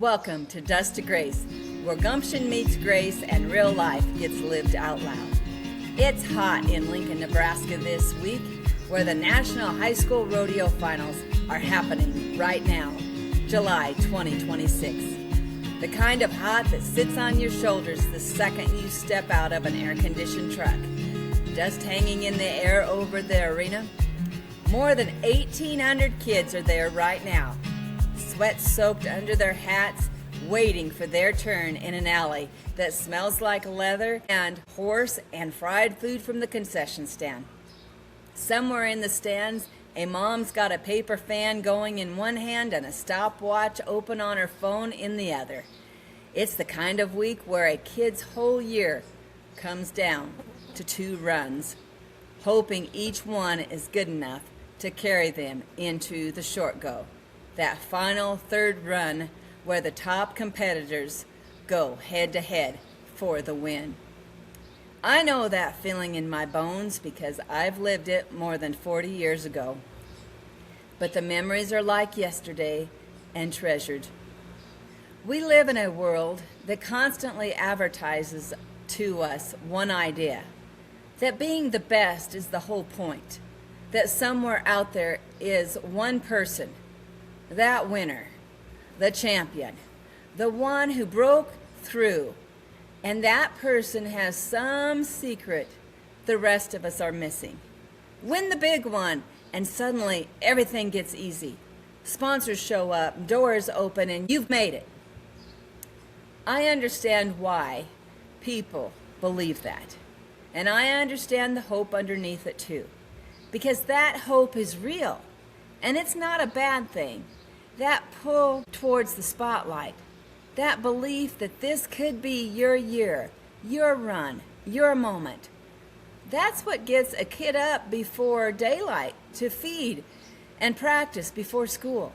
Welcome to Dust to Grace, where gumption meets grace and real life gets lived out loud. It's hot in Lincoln, Nebraska this week, where the National High School Rodeo Finals are happening right now, July 2026. The kind of hot that sits on your shoulders the second you step out of an air-conditioned truck. Dust hanging in the air over the arena. More than 1,800 kids are there right now, sweat soaked under their hats, waiting for their turn in an alley that smells like leather and horse and fried food from the concession stand. Somewhere in the stands, a mom's got a paper fan going in one hand and a stopwatch open on her phone in the other. It's the kind of week where a kid's whole year comes down to 2 runs, hoping each one is good enough to carry them into the short go, that final third run where the top competitors go head to head for the win. I know that feeling in my bones because I've lived it more than 40 years ago. But the memories are like yesterday and treasured. We live in a world that constantly advertises to us one idea, that being the best is the whole point, that somewhere out there is one person, that winner, the champion, the one who broke through, and that person has some secret the rest of us are missing. Win the big one, and suddenly everything gets easy. Sponsors show up, doors open, and you've made it. I understand why people believe that, and I understand the hope underneath it too, because that hope is real, and it's not a bad thing. That pull towards the spotlight, that belief that this could be your year, your run, your moment. That's what gets a kid up before daylight to feed and practice before school.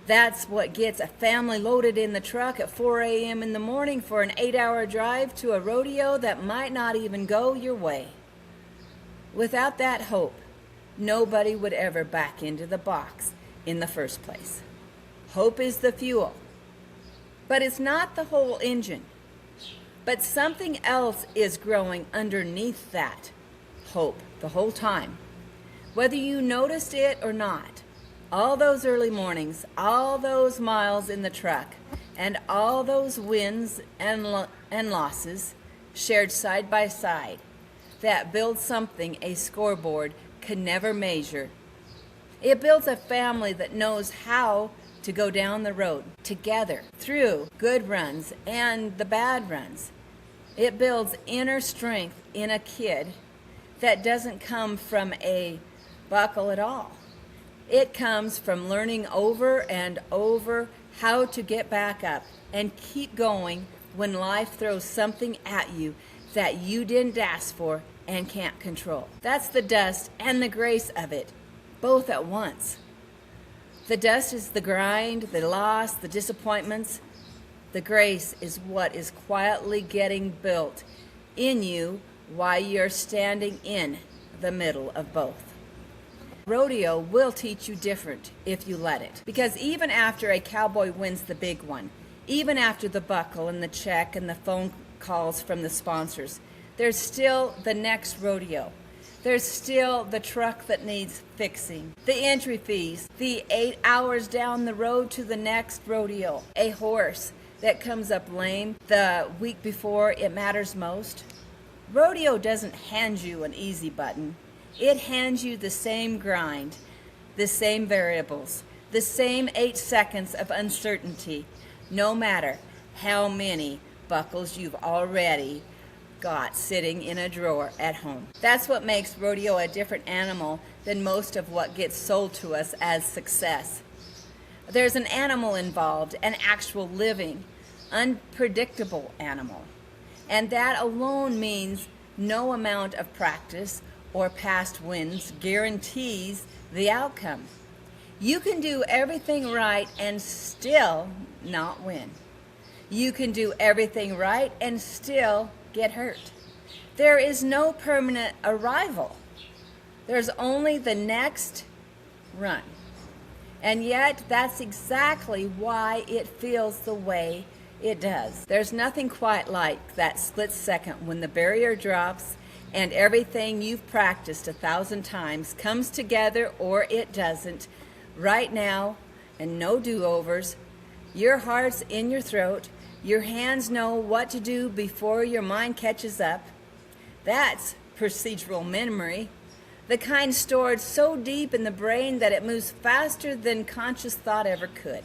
That's what gets a family loaded in the truck at 4 a.m. in the morning for an 8-hour drive to a rodeo that might not even go your way. Without that hope, nobody would ever back into the box in the first place. Hope is the fuel, but it's not the whole engine. But something else is growing underneath that hope the whole time. Whether you noticed it or not, all those early mornings, all those miles in the truck, and all those wins and losses shared side by side, that builds something a scoreboard can never measure. It builds a family that knows how to go down the road together through good runs and the bad runs. It builds inner strength in a kid that doesn't come from a buckle at all. It comes from learning over and over how to get back up and keep going when life throws something at you that you didn't ask for and can't control. That's the dust and the grace of it, both at once. The dust is the grind, the loss, the disappointments. The grace is what is quietly getting built in you while you're standing in the middle of both. Rodeo will teach you different if you let it. Because even after a cowboy wins the big one, even after the buckle and the check and the phone calls from the sponsors, there's still the next rodeo. There's still the truck that needs fixing, the entry fees, the 8 hours down the road to the next rodeo, a horse that comes up lame the week before it matters most. Rodeo doesn't hand you an easy button. It hands you the same grind, the same variables, the same 8 seconds of uncertainty, no matter how many buckles you've already got sitting in a drawer at home. That's what makes rodeo a different animal than most of what gets sold to us as success. There's an animal involved, an actual living, unpredictable animal. And that alone means no amount of practice or past wins guarantees the outcome. You can do everything right and still not win. You can do everything right and still get hurt. There is no permanent arrival. There's only the next run. And yet, that's exactly why it feels the way it does. There's nothing quite like that split second when the barrier drops and everything you've practiced 1,000 times comes together, or it doesn't, right now, and no do-overs. Your heart's in your throat. Your hands know what to do before your mind catches up. That's procedural memory, the kind stored so deep in the brain that it moves faster than conscious thought ever could.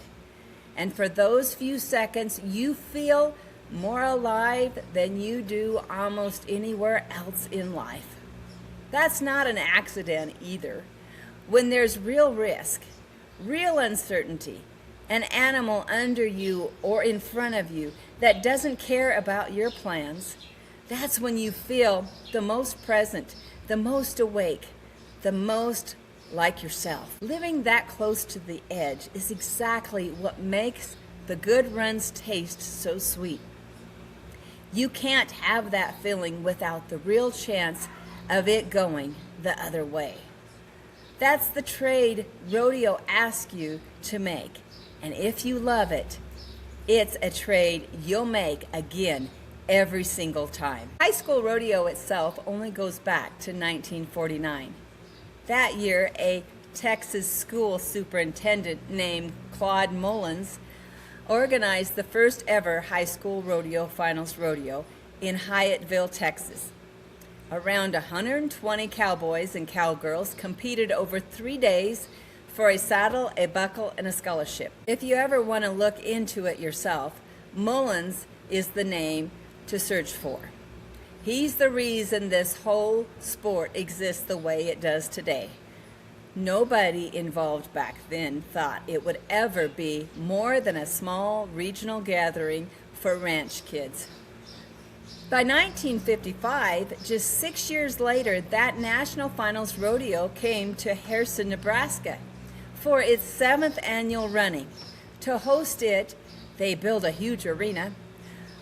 And for those few seconds, you feel more alive than you do almost anywhere else in life. That's not an accident either. When there's real risk, real uncertainty, an animal under you or in front of you that doesn't care about your plans, that's when you feel the most present, the most awake, the most like yourself. Living that close to the edge is exactly what makes the good runs taste so sweet. You can't have that feeling without the real chance of it going the other way. That's the trade rodeo asks you to make. And if you love it, it's a trade you'll make again every single time. High school rodeo itself only goes back to 1949. That year, a Texas school superintendent named Claude Mullins organized the first ever high school rodeo finals rodeo in Hyattville, Texas. Around 120 cowboys and cowgirls competed over 3 days for a saddle, a buckle, and a scholarship. If you ever want to look into it yourself, Mullins is the name to search for. He's the reason this whole sport exists the way it does today. Nobody involved back then thought it would ever be more than a small regional gathering for ranch kids. By 1955, just 6 years later, that National Finals Rodeo came to Harrison, Nebraska for its 7th annual running. To host it, they built a huge arena,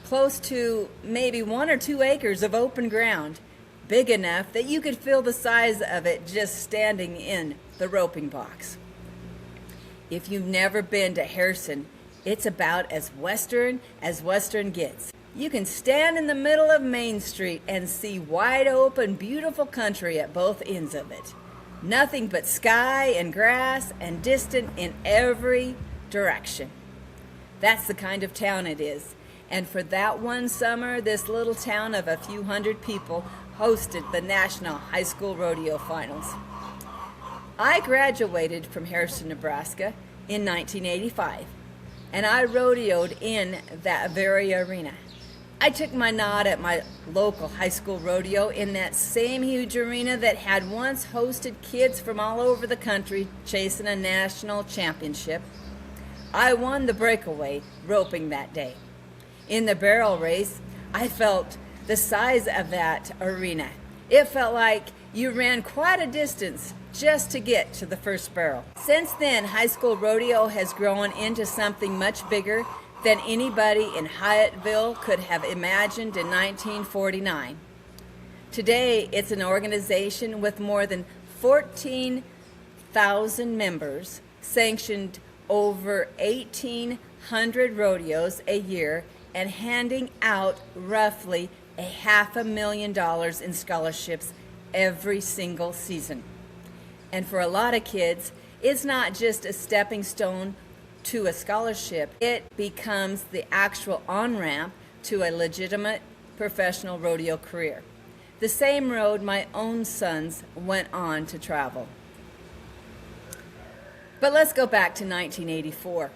close to maybe 1 or 2 acres of open ground, big enough that you could feel the size of it just standing in the roping box. If you've never been to Harrison, it's about as Western gets. You can stand in the middle of Main Street and see wide open, beautiful country at both ends of it. Nothing but sky and grass and distant in every direction. That's the kind of town it is. And for that one summer, this little town of a few hundred people hosted the National High School Rodeo Finals. I graduated from Harrison, Nebraska in 1985, and I rodeoed in that very arena. I took my nod at my local high school rodeo in that same huge arena that had once hosted kids from all over the country chasing a national championship. I won the breakaway roping that day. In the barrel race, I felt the size of that arena. It felt like you ran quite a distance just to get to the first barrel. Since then, high school rodeo has grown into something much bigger than anybody in Hyattville could have imagined in 1949. Today, it's an organization with more than 14,000 members, sanctioned over 1,800 rodeos a year, and handing out roughly $500,000 in scholarships every single season. And for a lot of kids, it's not just a stepping stone to a scholarship. It becomes the actual on-ramp to a legitimate professional rodeo career. The same road my own sons went on to travel. But let's go back to 1984.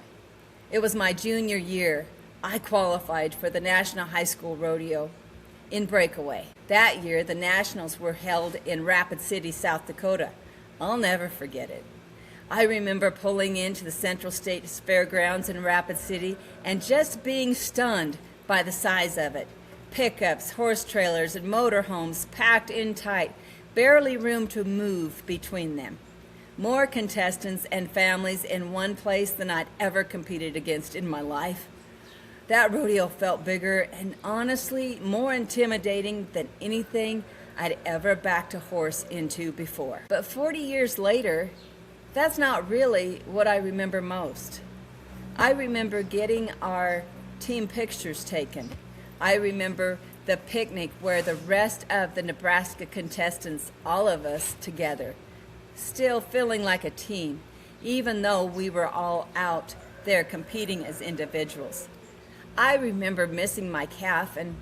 It was my junior year. I qualified for the National High School Rodeo in Breakaway. That year, the Nationals were held in Rapid City, South Dakota. I'll never forget it. I remember pulling into the Central States Fairgrounds in Rapid City and just being stunned by the size of it. Pickups, horse trailers, and motorhomes packed in tight, barely room to move between them. More contestants and families in one place than I'd ever competed against in my life. That rodeo felt bigger and honestly more intimidating than anything I'd ever backed a horse into before. But 40 years later, That's not really what I remember most. I remember getting our team pictures taken. I remember the picnic where the rest of the Nebraska contestants, all of us together, still feeling like a team, even though we were all out there competing as individuals. I remember missing my calf, and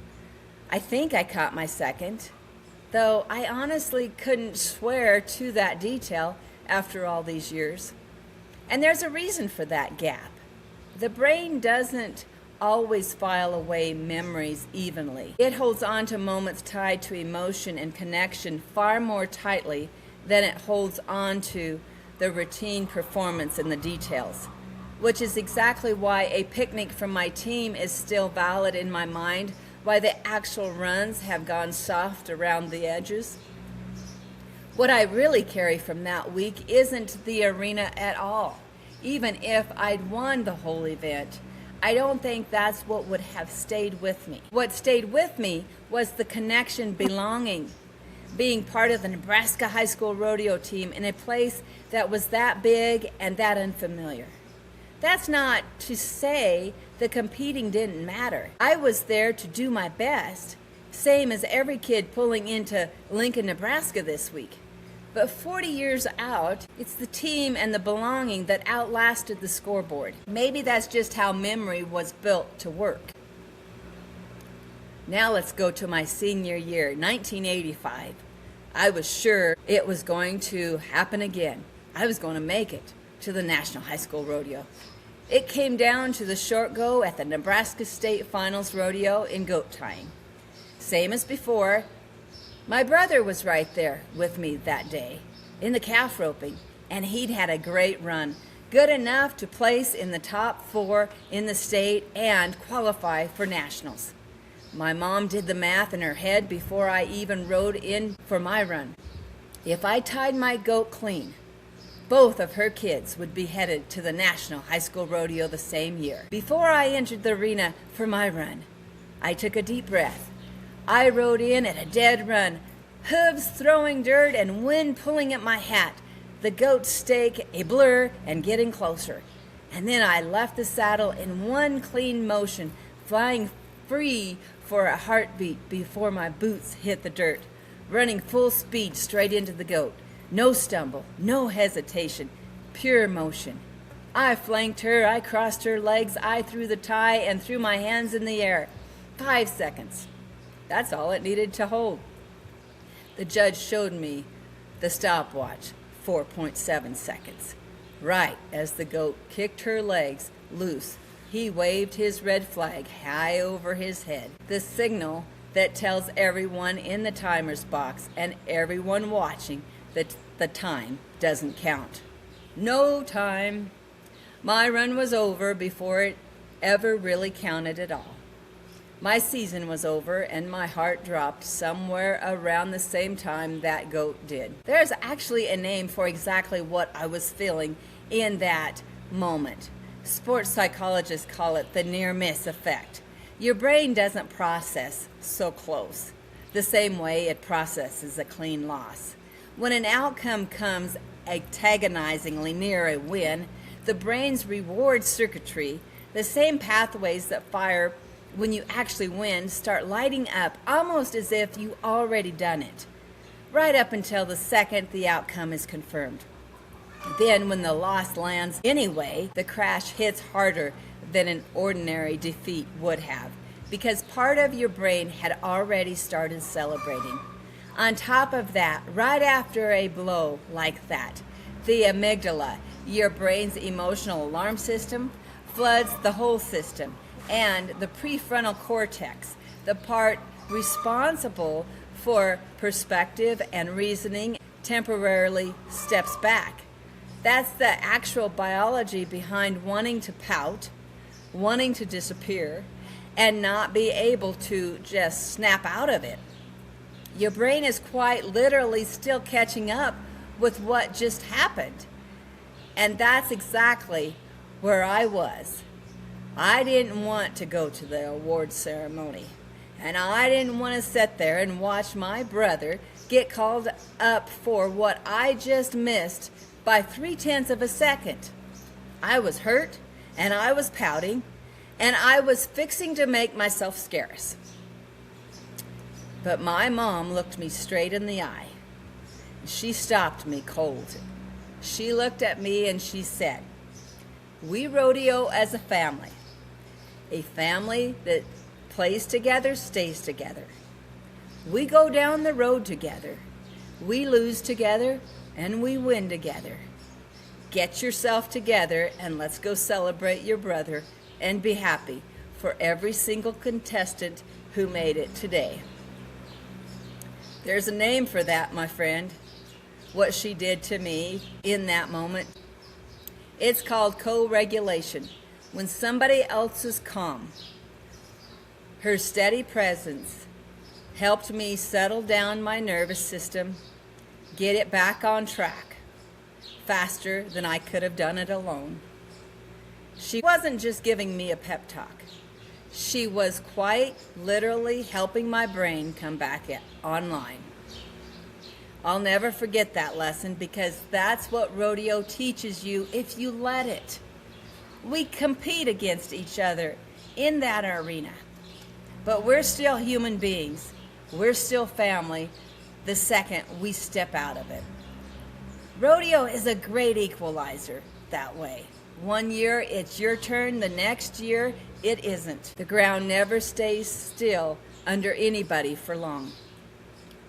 I think I caught my second, though I honestly couldn't swear to that detail after all these years. And there's a reason for that gap. The brain doesn't always file away memories evenly. It holds on to moments tied to emotion and connection far more tightly than it holds on to the routine performance and the details, which is exactly why a picnic from my team is still valid in my mind, why the actual runs have gone soft around the edges. What I really carry from that week isn't the arena at all. Even if I'd won the whole event, I don't think that's what would have stayed with me. What stayed with me was the connection, belonging, being part of the Nebraska high school rodeo team in a place that was that big and that unfamiliar. That's not to say the competing didn't matter. I was there to do my best, same as every kid pulling into Lincoln, Nebraska this week. But 40 years out, it's the team and the belonging that outlasted the scoreboard. Maybe that's just how memory was built to work. Now let's go to my senior year, 1985. I was sure it was going to happen again. I was going to make it to the National High School Rodeo. It came down to the short go at the Nebraska State Finals Rodeo in goat tying. Same as before, my brother was right there with me that day in the calf roping, and he'd had a great run, good enough to place in the top 4 in the state and qualify for nationals. My mom did the math in her head before I even rode in for my run. If I tied my goat clean, both of her kids would be headed to the National High School Rodeo the same year. Before I entered the arena for my run, I took a deep breath. I rode in at a dead run, hooves throwing dirt and wind pulling at my hat, the goat stake a blur and getting closer. And then I left the saddle in one clean motion, flying free for a heartbeat before my boots hit the dirt, running full speed straight into the goat. No stumble, no hesitation, pure motion. I flanked her, I crossed her legs, I threw the tie and threw my hands in the air. 5 seconds. That's all it needed to hold. The judge showed me the stopwatch, 4.7 seconds. Right as the goat kicked her legs loose, he waved his red flag high over his head, the signal that tells everyone in the timer's box and everyone watching that the time doesn't count. No time. My run was over before it ever really counted at all. My season was over and my heart dropped somewhere around the same time that goat did. There's actually a name for exactly what I was feeling in that moment. Sports psychologists call it the near-miss effect. Your brain doesn't process so close the same way it processes a clean loss. When an outcome comes antagonizingly near a win, the brain's reward circuitry, the same pathways that fire when you actually win, start lighting up almost as if you already done it, right up until the second the outcome is confirmed. Then when the loss lands anyway, the crash hits harder than an ordinary defeat would have, because part of your brain had already started celebrating. On top of that, right after a blow like that, the amygdala, your brain's emotional alarm system, floods the whole system, and the prefrontal cortex, the part responsible for perspective and reasoning, temporarily steps back. That's the actual biology behind wanting to pout, wanting to disappear, and not be able to just snap out of it. Your brain is quite literally still catching up with what just happened. And that's exactly where I was. I didn't want to go to the award ceremony, and I didn't want to sit there and watch my brother get called up for what I just missed by 0.3 of a second. I was hurt, and I was pouting, and I was fixing to make myself scarce. But my mom looked me straight in the eye. She stopped me cold. She looked at me and she said, "We rodeo as a family that plays together, stays together. We go down the road together. We lose together, and we win together. Get yourself together and let's go celebrate your brother and be happy for every single contestant who made it today." There's a name for that, my friend, what she did to me in that moment. It's called co-regulation. When somebody else is calm, her steady presence helped me settle down my nervous system, get it back on track faster than I could have done it alone. She wasn't just giving me a pep talk. She was quite literally helping my brain come back online. I'll never forget that lesson because that's what rodeo teaches you if you let it. We compete against each other in that arena, but we're still human beings. We're still family the second we step out of it. Rodeo is a great equalizer that way. One year it's your turn, the next year it isn't. The ground never stays still under anybody for long.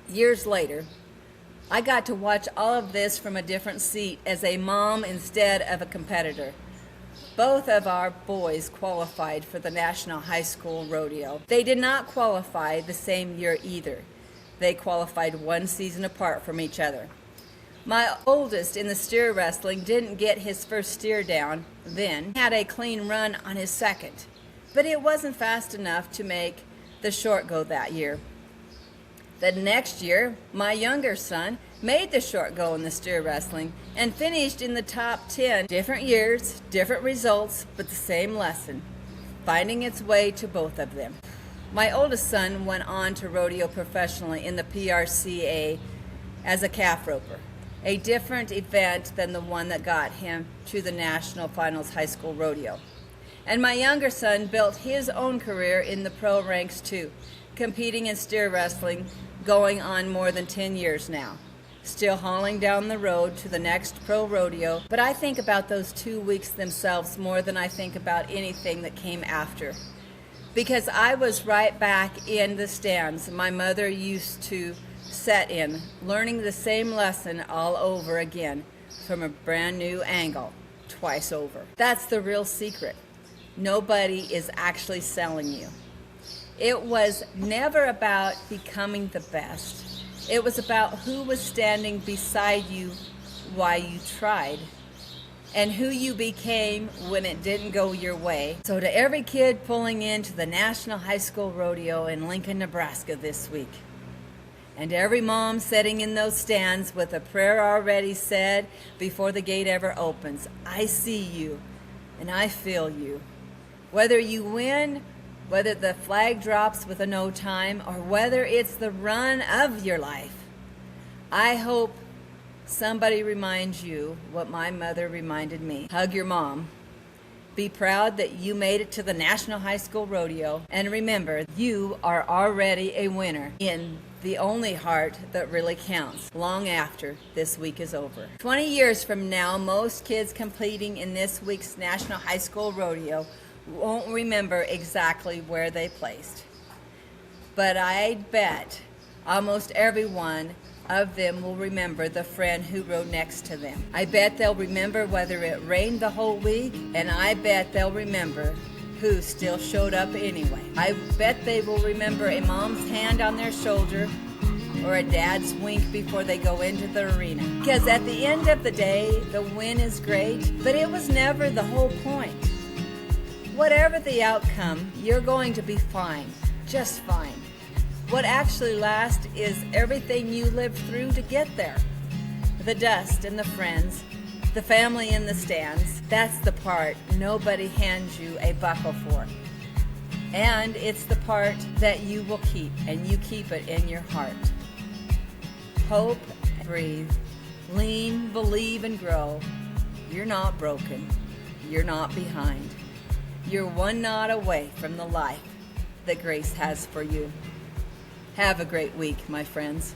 Years later, I got to watch all of this from a different seat as a mom instead of a competitor. Both of our boys qualified for the National High School Rodeo. They did not qualify the same year either. They qualified one season apart from each other. My oldest in the steer wrestling didn't get his first steer down then, had a clean run on his second, but it wasn't fast enough to make the short go that year. The next year, my younger son made the short go in the steer wrestling and finished in the top 10. Different years, different results, but the same lesson, finding its way to both of them. My oldest son went on to rodeo professionally in the PRCA as a calf roper, a different event than the one that got him to the National Finals High School Rodeo. And my younger son built his own career in the pro ranks too, competing in steer wrestling, going on more than 10 years now, still hauling down the road to the next pro rodeo. But I think about those 2 weeks themselves more than I think about anything that came after, because I was right back in the stands my mother used to set in, learning the same lesson all over again from a brand new angle, twice over. That's the real secret. Nobody is actually selling you. It was never about becoming the best. It was about who was standing beside you while you tried, and who you became when it didn't go your way. So to every kid pulling into the National High School Rodeo in Lincoln, Nebraska this week, and every mom sitting in those stands with a prayer already said before the gate ever opens, I see you and I feel you. Whether you win, whether the flag drops with a no time, or whether it's the run of your life, I hope somebody reminds you what my mother reminded me. Hug your mom. Be proud that you made it to the National High School Rodeo, and remember, you are already a winner in the only heart that really counts long after this week is over. 20 years from now, most kids competing in this week's National High School Rodeo won't remember exactly where they placed. But I bet almost every one of them will remember the friend who rode next to them. I bet they'll remember whether it rained the whole week, and I bet they'll remember who still showed up anyway. I bet they will remember a mom's hand on their shoulder or a dad's wink before they go into the arena. Because at the end of the day, the win is great, but it was never the whole point. Whatever the outcome, you're going to be fine, just fine. What actually lasts is everything you lived through to get there. The dust and the friends, the family in the stands, that's the part nobody hands you a buckle for. And it's the part that you will keep, and you keep it in your heart. Hope, breathe, Lean, believe, and grow. You're not broken. You're not behind. You're one knot away from the life that Grace has for you. Have a great week, my friends.